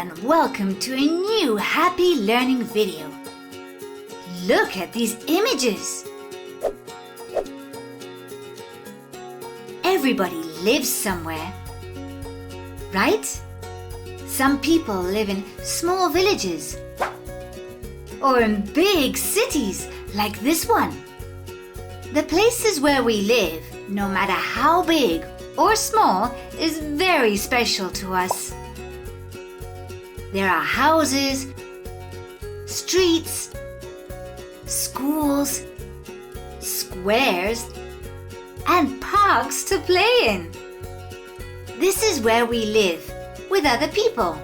and welcome to a new happy learning video. Look at these images. Everybody lives somewhere, right? Some people live in small villages or in big cities like this one. The places where we live, no matter how big or small, is very special to us. There are houses, streets, schools, squares, and parks to play in. This is where we live with other people.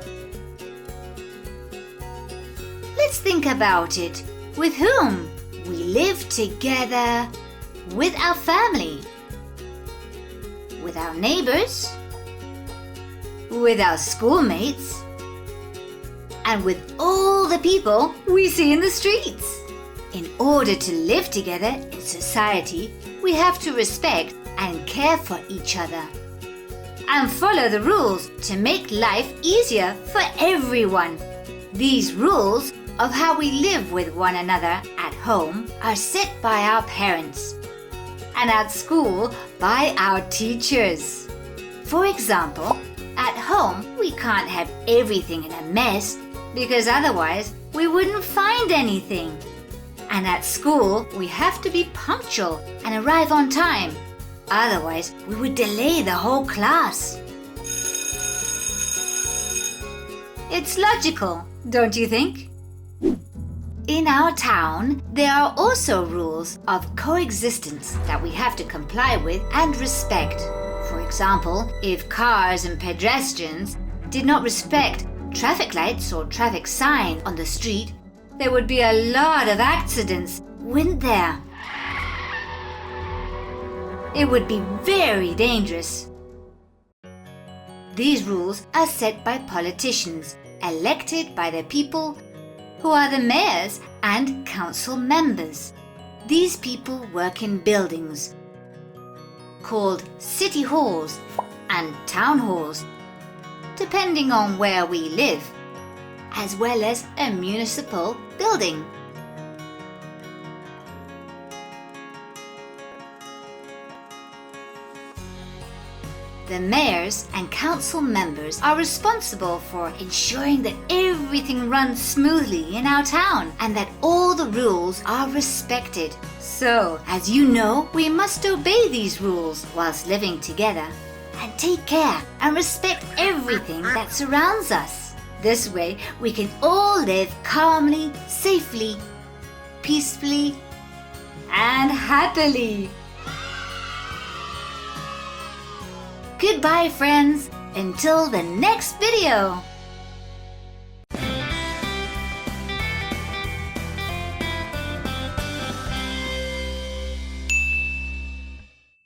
Let's think about it. With whom? We live together with our family, with our neighbors, with our schoolmates, and with all the people we see in the streets. In order to live together in society, we have to respect and care for each other and follow the rules to make life easier for everyone. These rules of how we live with one another at home are set by our parents and at school by our teachers. For example, at home we can't have everything in a mess because otherwise we wouldn't find anything. And at school we have to be punctual and arrive on time. Otherwise we would delay the whole class. It's logical, don't you think? In our town, there are also rules of coexistence that we have to comply with and respect. For example, if cars and pedestrians did not respect traffic lights or traffic signs on the street, there would be a lot of accidents, wouldn't there? It would be very dangerous. These rules are set by politicians elected by the people who are the mayors and council members. These people work in buildings called city halls and town halls, depending on where we live, as well as a municipal building. The mayors and council members are responsible for ensuring that everything runs smoothly in our town and that all the rules are respected. So, as you know, we must obey these rules whilst living together and take care and respect everything that surrounds us. This way, we can all live calmly, safely, peacefully, and happily. Goodbye, friends. Until the next video.